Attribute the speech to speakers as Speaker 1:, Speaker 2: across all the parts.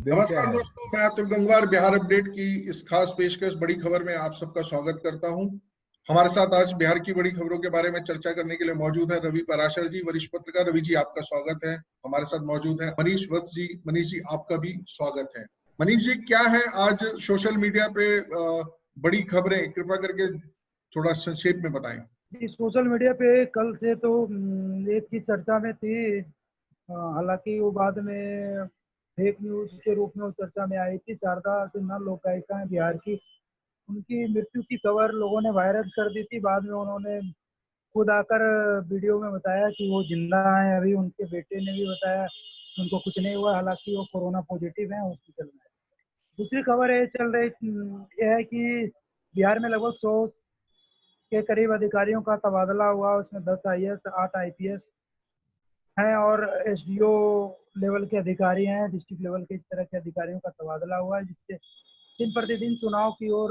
Speaker 1: दिन क्या
Speaker 2: नमस्कार
Speaker 1: है?
Speaker 2: दोस्तों, मैं अतुल गंगवार बिहार अपडेट की इस खास पेशकश बड़ी खबर में आप सबका स्वागत करता हूं। हमारे साथ आज बिहार की बड़ी खबरों के बारे में चर्चा करने के लिए मौजूद है रवि पराशर जी, वरिष्ठ पत्रकार। रवि जी, आपका स्वागत है। हमारे साथ मौजूद है मनीष वत्स जी। मनीष जी, आपका भी स्वागत है। मनीष जी, क्या है आज सोशल मीडिया पे बड़ी खबरें, कृपया करके थोड़ा संक्षेप में बताएं।
Speaker 3: सोशल मीडिया पे कल से तो एक चीज चर्चा में थी, हालांकि वो बाद में फेक न्यूज के रूप में वो चर्चा में आई थी। शारदा सिन्हा लोक गायिका है बिहार की, उनकी मृत्यु की खबर लोगों ने वायरल कर दी थी। बाद में उन्होंने खुद आकर वीडियो में बताया कि वो जिंदा है। अभी उनके बेटे ने भी बताया उनको कुछ नहीं हुआ, हालांकि वो कोरोना पॉजिटिव है, हॉस्पिटल में है। दूसरी खबर ये चल रही ये है कि बिहार में लगभग 100 के करीब अधिकारियों का तबादला हुआ। उसमें 10 IAS 8 IPS हैं और SDO लेवल के अधिकारी हैं, डिस्ट्रिक्ट लेवल के। इस तरह के अधिकारियों का तबादला हुआ है, जिससे दिन प्रतिदिन चुनाव की ओर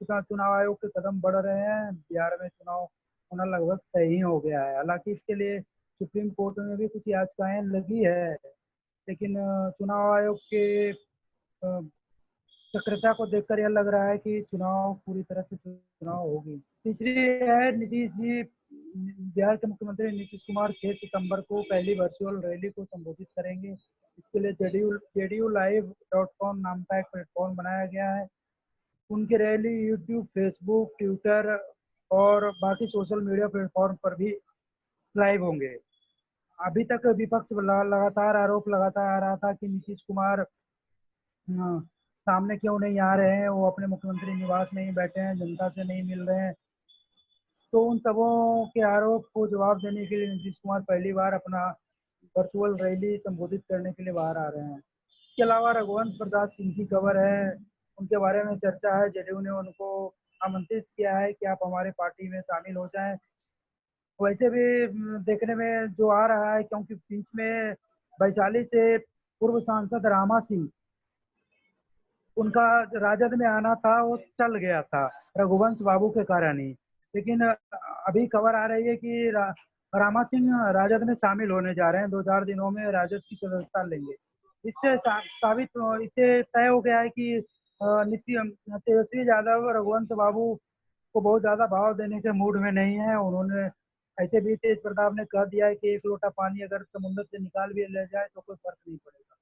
Speaker 3: चुनाव आयोग के कदम बढ़ रहे हैं। बिहार में चुनाव होना लगभग तय ही हो गया है। हालांकि इसके लिए सुप्रीम कोर्ट में भी कुछ याचिकाएं लगी है, लेकिन चुनाव आयोग के सक्रियता को देखकर यह लग रहा है कि चुनाव पूरी तरह से चुनाव होगी। तीसरी है नीतीश जी। बिहार के मुख्यमंत्री नीतीश कुमार 6 सितंबर को पहली वर्चुअल रैली को संबोधित करेंगे। इसके लिए JDU-Live.com नाम का एक प्लेटफॉर्म बनाया गया है। उनकी रैली यूट्यूब, फेसबुक, ट्विटर और बाकी सोशल मीडिया प्लेटफॉर्म पर भी लाइव होंगे। अभी तक विपक्ष लगातार आरोप लगाता आ रहा था कि नीतीश कुमार सामने क्यों नहीं आ रहे हैं, वो अपने मुख्यमंत्री निवास में ही बैठे हैं, जनता से नहीं मिल रहे हैं। तो उन सबों के आरोप को जवाब देने के लिए नीतीश कुमार पहली बार अपना वर्चुअल रैली संबोधित करने के लिए बाहर आ रहे हैं। इसके अलावा रघुवंश प्रसाद सिंह की खबर है, उनके बारे में चर्चा है। JDU ने उनको आमंत्रित किया है कि आप हमारे पार्टी में शामिल हो जाएं। वैसे भी देखने में जो आ रहा है, क्योंकि बीच में वैशाली से पूर्व सांसद रामा सिंह, उनका राजद में आना था, वो चल गया था रघुवंश बाबू के कारण ही। लेकिन अभी खबर आ रही है कि रामा सिंह राजद में शामिल होने जा रहे हैं, 2-4 दिनों में राजद की सदस्यता लेंगे। इससे इससे तय हो गया है कि तेजस्वी यादव रघुवंश बाबू को बहुत ज्यादा भाव देने के मूड में नहीं है। उन्होंने ऐसे भी तेज प्रताप ने कह दिया है कि 1 लोटा पानी अगर समुद्र से निकाल भी ले जाए तो कोई फर्क नहीं पड़ेगा।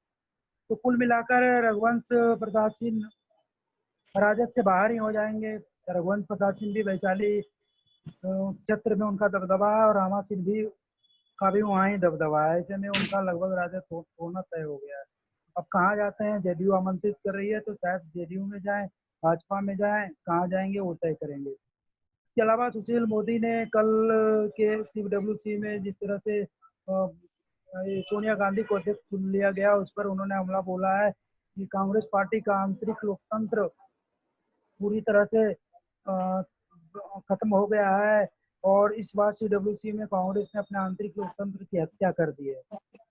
Speaker 3: तो कुल मिलाकर रघुवंश प्रसाद सिंह राजद से बाहर ही हो जाएंगे। रघुवंश प्रसाद सिंह भी वैशाली क्षेत्र में उनका दबदबा है और रामा सिंह भी का भी वहाँ ही दबदबा है। ऐसे में उनका लगभग राजद छोड़ना तय हो गया है। अब कहाँ जाते हैं, JDU आमंत्रित कर रही है तो शायद JDU में जाएं, भाजपा में जाएं, कहाँ जाएंगे वो तय करेंगे। इसके अलावा सुशील मोदी ने कल के CWC में जिस तरह से सोनिया गांधी को अध्यक्ष चुन लिया गया, उस पर उन्होंने हमला बोला है कि कांग्रेस पार्टी का आंतरिक लोकतंत्र पूरी तरह से खत्म हो गया है और इस बार CWC में कांग्रेस ने अपने आंतरिक लोकतंत्र की हत्या कर दी है।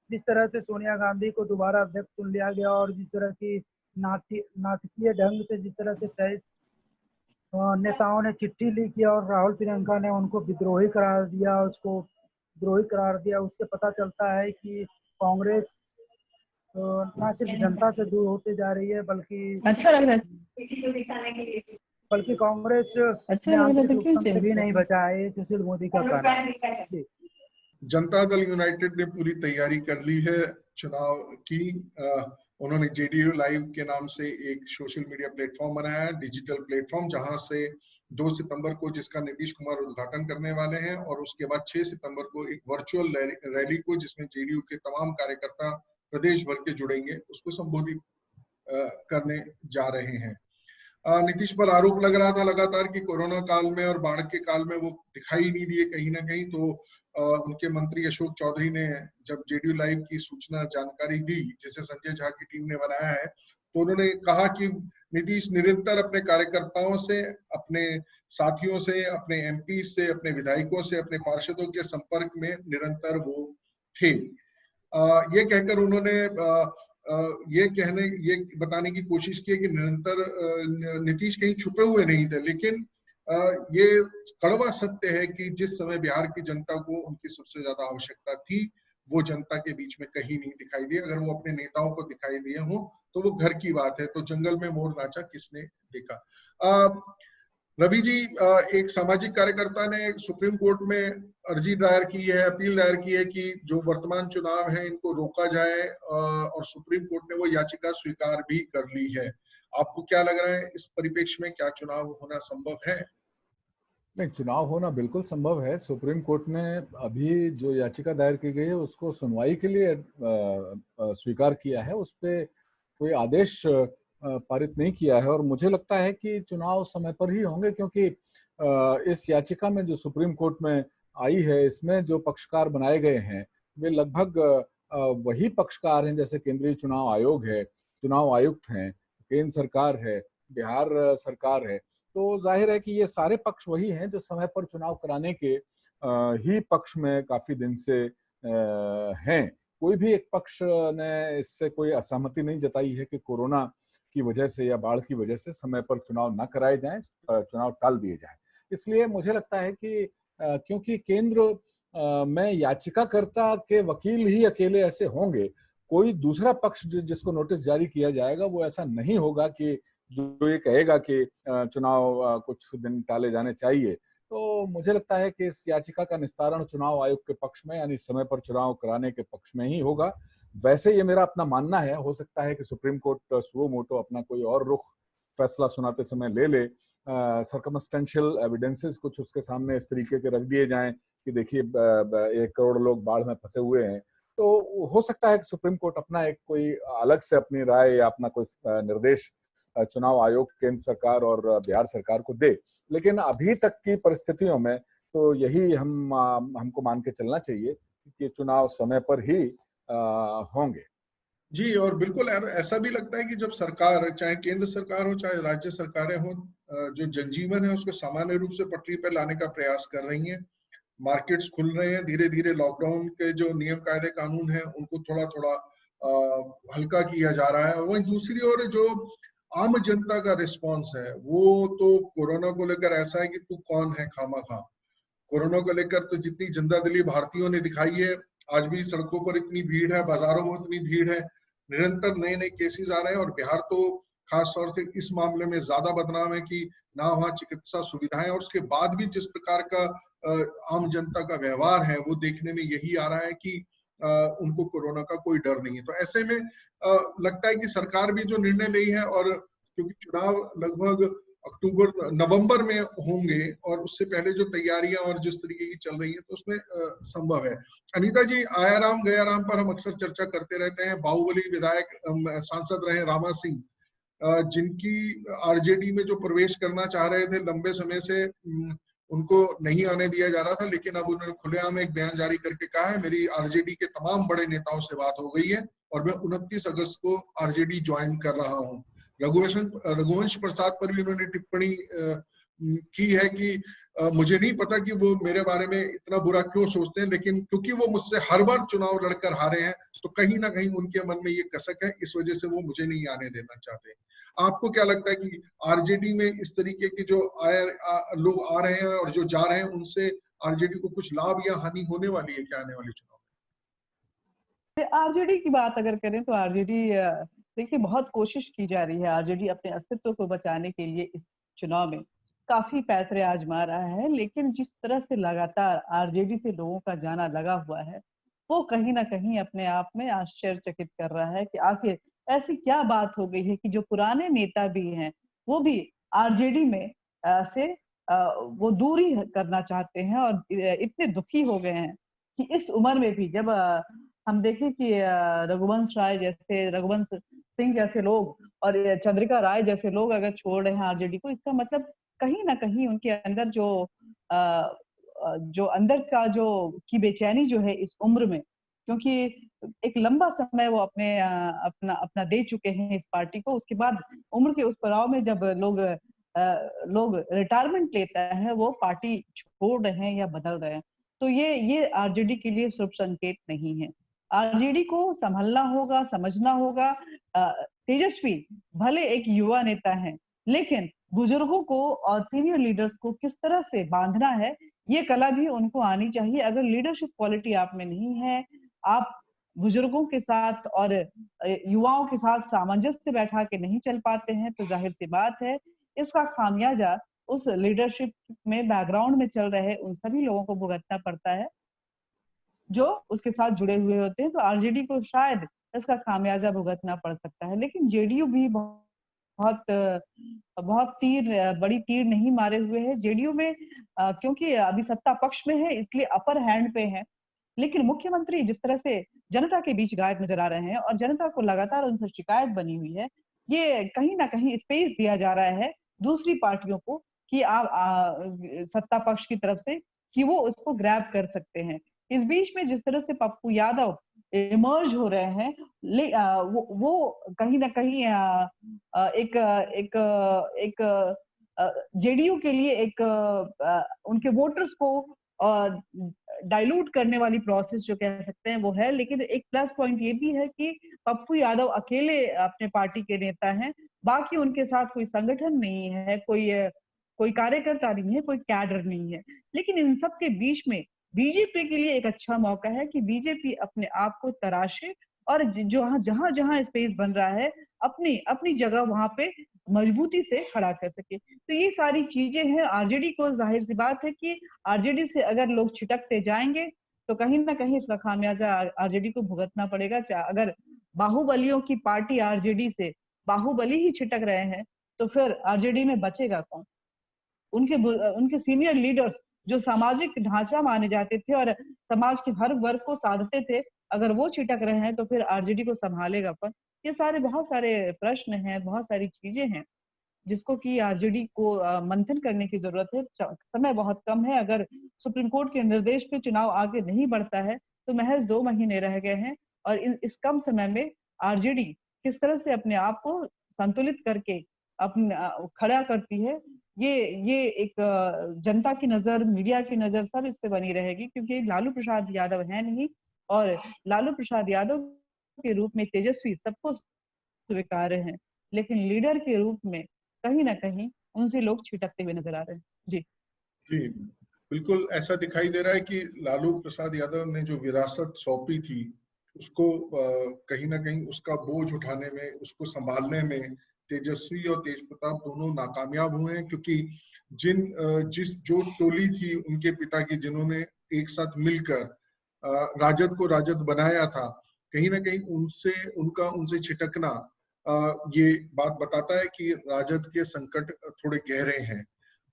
Speaker 3: जिस तरह से सोनिया गांधी को दोबारा अध्यक्ष चुन लिया गया और जिस तरह की नाटकीय ढंग से जिस तरह से 23 नेताओं ने चिट्ठी लिखी और राहुल प्रियंका ने उनको विद्रोही करार दिया, उससे पता चलता है कि कांग्रेस ना सिर्फ जनता से दूर होते जा रही है बल्कि कांग्रेस में आंतरिक लोकतंत्र भी नहीं बचा है। सुशील मोदी का कहना है।
Speaker 2: जनता दल यूनाइटेड ने पूरी तैयारी कर ली है चुनाव की। उन्होंने JDU लाइव के नाम से एक सोशल मीडिया प्लेटफॉर्म बनाया है, डिजिटल प्लेटफॉर्म, जहां से 2 सितंबर को जिसका नीतीश कुमार उद्घाटन करने वाले हैं और उसके बाद 6 सितंबर को एक वर्चुअल रैली को जिसमें JDU के तमाम कार्यकर्ता प्रदेश भर के जुड़ेंगे, उसको संबोधित करने जा रहे हैं। नीतीश पर आरोप लग रहा था लगातार कि कोरोना काल में और बाढ़ के काल में वो दिखाई नहीं दिए कहीं ना कहीं। तो उनके मंत्री अशोक चौधरी ने जब JDU लाइव की सूचना जानकारी दी, जिसे संजय झा की टीम ने बनाया है, तो उन्होंने कहा कि नीतीश निरंतर अपने कार्यकर्ताओं से, अपने साथियों से, अपने MP से, अपने विधायकों से, अपने पार्षदों के संपर्क में निरंतर वो थे। ये कहकर उन्होंने ये बताने की कोशिश की कि निरंतर नीतीश कहीं छुपे हुए नहीं थे। लेकिन ये कड़वा सत्य है कि जिस समय बिहार की जनता को उनकी सबसे ज्यादा आवश्यकता थी, वो जनता के बीच में कहीं नहीं दिखाई दिए। अगर वो अपने नेताओं को दिखाई दिए हों तो वो घर की बात है। तो जंगल में मोर नाचा किसने देखा। रवि जी, एक सामाजिक कार्यकर्ता ने सुप्रीम कोर्ट में अर्जी दायर की है, अपील दायर की है कि जो वर्तमान चुनाव है इनको रोका जाए, और सुप्रीम कोर्ट ने वो याचिका स्वीकार भी कर ली है। आपको क्या लग रहा है, इस परिप्रेक्ष्य में क्या चुनाव होना संभव है?
Speaker 1: नहीं, चुनाव होना बिल्कुल संभव है। सुप्रीम कोर्ट ने अभी जो याचिका दायर की गई है उसको सुनवाई के लिए स्वीकार किया है, उस पे कोई आदेश पारित नहीं किया है। और मुझे लगता है कि चुनाव समय पर ही होंगे, क्योंकि इस याचिका में जो सुप्रीम कोर्ट में आई है, इसमें जो पक्षकार बनाए गए हैं वे लगभग वही पक्षकार हैं जैसे केंद्रीय चुनाव आयोग है, चुनाव आयुक्त हैं, केंद्र सरकार है, बिहार सरकार है। तो जाहिर है कि ये सारे पक्ष वही हैं जो समय पर चुनाव कराने के ही पक्ष में काफी दिन से हैं। कोई भी एक पक्ष ने इससे कोई असहमति नहीं जताई है कि कोरोना की वजह से या बाढ़ की वजह से समय पर चुनाव न कराए जाएं, चुनाव टाल दिए जाएं। इसलिए मुझे लगता है कि क्योंकि केंद्र में याचिकाकर्ता के वकील ही अकेले ऐसे होंगे, कोई दूसरा पक्ष जिसको नोटिस जारी किया जाएगा वो ऐसा नहीं होगा कि जो ये कहेगा कि चुनाव कुछ दिन टाले जाने चाहिए। तो मुझे लगता है कि इस याचिका का निस्तारण चुनाव आयोग के पक्ष में, यानी समय पर चुनाव कराने के पक्ष में ही होगा। वैसे ये मेरा अपना मानना है, हो सकता है कि सुप्रीम कोर्ट सुओ मोटो अपना कोई और रुख फैसला सुनाते समय ले ले। सर्कमस्टेंशियल एविडेंसेस कुछ उसके सामने इस तरीके के रख दिए जाएं कि देखिए 1 करोड़ लोग बाढ़ में फंसे हुए हैं, तो हो सकता है कि सुप्रीम कोर्ट अपना एक कोई अलग से अपनी राय या अपना कोई निर्देश चुनाव आयोग, केंद्र सरकार और बिहार सरकार को दे। लेकिन अभी तक की परिस्थितियों में तो यही हमको मान के चलना चाहिए कि चुनाव समय पर ही होंगे।
Speaker 2: जी, और बिल्कुल ऐसा भी लगता है कि जब सरकार, चाहे केंद्र सरकार हो चाहे राज्य सरकारें हो, जो जनजीवन है उसको सामान्य रूप से पटरी पर लाने का प्रयास कर रही हैं। मार्केट्स खुल रहे हैं धीरे धीरे, लॉकडाउन के जो नियम कायदे कानून है उनको थोड़ा थोड़ा हल्का किया जा रहा है। वहीं दूसरी ओर जो आम जनता का रिस्पांस है वो तो कोरोना को लेकर ऐसा है कि तू कौन है खामा खा। कोरोना को लेकर तो जितनी जिंदादिली भारतीयों ने दिखाई है, आज भी सड़कों पर इतनी भीड़ है, बाजारों में इतनी भीड़ है, निरंतर नए नए केसेस आ रहे हैं। और बिहार तो खास तौर से इस मामले में ज्यादा बदनाम है कि ना वहाँ चिकित्सा सुविधाएं, और उसके बाद भी जिस प्रकार का आम जनता का व्यवहार है वो देखने में यही आ रहा है कि उनको कोरोना का कोई डर नहीं है। तो ऐसे में लगता है कि सरकार भी जो निर्णय ली है, और क्योंकि चुनाव लगभग अक्टूबर नवंबर में होंगे और उससे पहले जो तैयारियां और जिस तरीके की चल रही है तो उसमें संभव है। अनीता जी, आया राम गया राम पर हम अक्सर चर्चा करते रहते हैं। बाहुबली विधायक सांसद रहे रामा सिंह, जिनकी आरजेडी में जो प्रवेश करना चाह रहे थे लंबे समय से, उनको नहीं आने दिया जा रहा था, लेकिन अब उन्होंने खुलेआम एक बयान जारी करके कहा है मेरी आरजेडी के तमाम बड़े नेताओं से बात हो गई है और मैं 29 अगस्त को आरजेडी ज्वाइन कर रहा हूँ। रघुवंश प्रसाद पर भी उन्होंने टिप्पणी की है कि मुझे नहीं पता कि वो मेरे बारे में इतना बुरा क्यों सोचते हैं, लेकिन क्योंकि वो मुझसे हर बार चुनाव लड़कर हारे हैं तो कहीं ना कहीं उनके मन में ये कसक है, इस वजह से वो मुझे नहीं आने देना चाहते। आपको क्या लगता है कि आरजेडी में इस तरीके के जो लोग आ रहे हैं और जो जा रहे हैं, उनसे आरजेडी को कुछ लाभ या हानि होने वाली है क्या आने वाले चुनाव में?
Speaker 4: आरजेडी की बात अगर करें तो आरजेडी, देखिए बहुत कोशिश की जा रही है। आरजेडी अपने अस्तित्व को बचाने के लिए इस चुनाव में काफी पैतरे आजमा रहा है, लेकिन जिस तरह से लगातार आरजेडी से लोगों का जाना लगा हुआ है वो कहीं ना कहीं अपने आप में आश्चर्यचकित कर रहा है कि आखिर ऐसी क्या बात हो गई है कि जो पुराने नेता भी हैं वो भी आरजेडी में से वो दूरी करना चाहते हैं और इतने दुखी हो गए हैं कि इस उम्र में भी जब हम देखें कि रघुवंश सिंह जैसे लोग और चंद्रिका राय जैसे लोग अगर छोड़ रहे हैं आरजेडी को, इसका मतलब कहीं ना कहीं उनके अंदर जो अंदर का जो की बेचैनी जो है इस उम्र में, क्योंकि एक लंबा समय वो अपना दे चुके हैं इस पार्टी को, उसके बाद उम्र के उस पड़ाव में जब लोग रिटायरमेंट लेता है वो पार्टी छोड़ रहे हैं या बदल रहे हैं, तो ये आरजेडी के लिए शुभ संकेत नहीं है। आरजेडी को संभलना होगा, समझना होगा। तेजस्वी भले एक युवा नेता है, लेकिन बुजुर्गों को और सीनियर लीडर्स को किस तरह से बांधना है ये कला भी उनको आनी चाहिए। अगर लीडरशिप क्वालिटी आप में नहीं है, आप बुजुर्गों के साथ और युवाओं के साथ सामंजस्य बैठा के नहीं चल पाते हैं, तो जाहिर सी बात है इसका खामियाजा उस लीडरशिप में बैकग्राउंड में चल रहे उन सभी लोगों को भुगतना पड़ता है जो उसके साथ जुड़े हुए होते हैं। तो आरजेडी को शायद इसका खामियाजा भुगतना पड़ सकता है, लेकिन जेडीयू भी बहुत बहुत बड़ी तीर नहीं मारे हुए है। जेडीयू में क्योंकि अभी सत्ता पक्ष में है इसलिए अपर हैंड पे है, लेकिन मुख्यमंत्री जिस तरह से जनता के बीच गायब नजर आ रहे हैं और जनता को लगातार उनसे शिकायत बनी हुई है, ये कहीं ना कहीं स्पेस दिया जा रहा है दूसरी पार्टियों को कि आप सत्ता पक्ष की तरफ से कि वो उसको ग्रैब कर सकते हैं। इस बीच में जिस तरह से पप्पू यादव इमर्ज हो रहे हैं, वो कहीं ना कहीं एक जेडीयू के लिए एक उनके वोटर्स को डाइल्यूट करने वाली प्रोसेस जो कह सकते हैं वो है। लेकिन एक प्लस पॉइंट ये भी है कि पप्पू यादव अकेले अपने पार्टी के नेता हैं, बाकी उनके साथ कोई संगठन नहीं है, कोई कार्यकर्ता नहीं है, कोई कैडर नहीं है। लेकिन इन सब के बीच में बीजेपी के लिए एक अच्छा मौका है कि बीजेपी अपने आप को तराशे और जहां जहां स्पेस बन रहा है अपनी अपनी जगह वहां पे मजबूती से खड़ा कर सके। तो ये सारी चीजें हैं। आरजेडी को जाहिर सी बात है कि आरजेडी से अगर लोग छिटकते जाएंगे तो कहीं ना कहीं इसका खामियाजा आरजेडी को भुगतना पड़ेगा। अगर बाहुबलियों की पार्टी आरजेडी से बाहुबली ही छिटक रहे हैं तो फिर आरजेडी में बचेगा कौन? उनके सीनियर लीडर्स जो सामाजिक ढांचा माने जाते थे और समाज के हर वर्ग को साधते थे, अगर वो छिटक रहे हैं तो फिर आरजेडी को संभालेगा कौन? ये सारे बहुत सारे प्रश्न हैं, बहुत सारी चीजें हैं जिसको कि आरजेडी को मंथन करने की जरूरत है। समय बहुत कम है। अगर सुप्रीम कोर्ट के निर्देश पे चुनाव आगे नहीं बढ़ता है तो महज 2 महीने रह गए हैं और इस कम समय में आरजेडी किस तरह से अपने आप को संतुलित करके अपने खड़ा करती है, ये एक जनता की नजर, मीडिया की नजर सब इस पे बनी रहेगी, क्योंकि लालू प्रसाद यादव है नहीं और लालू प्रसाद यादव के रूप में तेजस्वी सबको स्वीकार्य हैं, लेकिन लीडर के रूप में कहीं ना कहीं उनसे लोग छिटकते हुए नजर आ रहे हैं। जी
Speaker 2: जी, बिल्कुल ऐसा दिखाई दे रहा है कि लालू प्रसाद यादव ने जो विरासत सौंपी थी उसको कहीं ना कहीं उसका बोझ उठाने में, उसको संभालने में तेजस्वी और तेज प्रताप दोनों नाकामयाब हुए हैं, क्योंकि जो टोली थी उनके पिता की, जिन्होंने एक साथ मिलकर राजद को राजद बनाया था, कहीं ना कहीं उनसे छिटकना ये बात बताता है कि राजद के संकट थोड़े गहरे हैं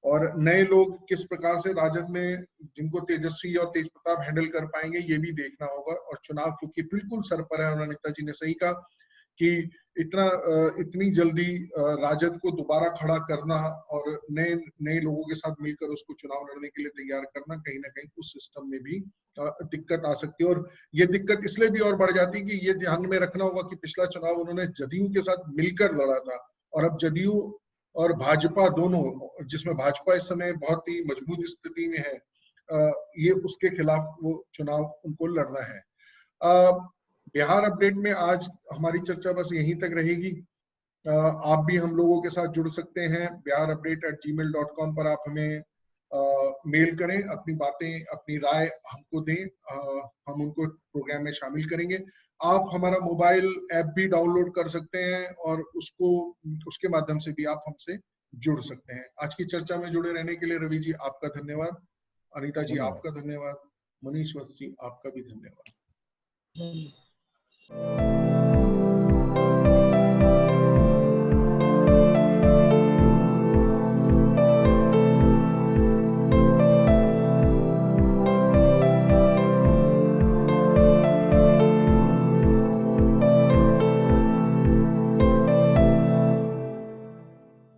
Speaker 2: और नए लोग किस प्रकार से राजद में, जिनको तेजस्वी और तेज प्रताप हैंडल कर पाएंगे, ये भी देखना होगा। और चुनाव क्योंकि बिल्कुल सर पर है, और अनिता जी ने सही कहा कि इतनी जल्दी राजद को दोबारा खड़ा करना और नए लोगों के साथ मिलकर उसको चुनाव लड़ने के लिए तैयार करना, कहीं ना कहीं उस सिस्टम में भी दिक्कत आ सकती है। और ये दिक्कत इसलिए भी और बढ़ जाती है कि ये ध्यान में रखना होगा कि पिछला चुनाव उन्होंने जदयू के साथ मिलकर लड़ा था, और अब जदयू और भाजपा दोनों, जिसमें भाजपा इस समय बहुत ही मजबूत स्थिति में है, ये उसके खिलाफ वो चुनाव उनको लड़ना है। बिहार अपडेट में आज हमारी चर्चा बस यहीं तक रहेगी। आप भी हम लोगों के साथ जुड़ सकते हैं। biharupdate@gmail.com पर आप हमें मेल करें, अपनी बातें, अपनी राय हमको दें, हम उनको प्रोग्राम में शामिल करेंगे। आप हमारा मोबाइल ऐप भी डाउनलोड कर सकते हैं और उसके माध्यम से भी आप हमसे जुड़ सकते हैं। आज की चर्चा में जुड़े रहने के लिए रवि जी आपका धन्यवाद, अनीता जी आपका धन्यवाद, मनीष वत्सी आपका भी धन्यवाद।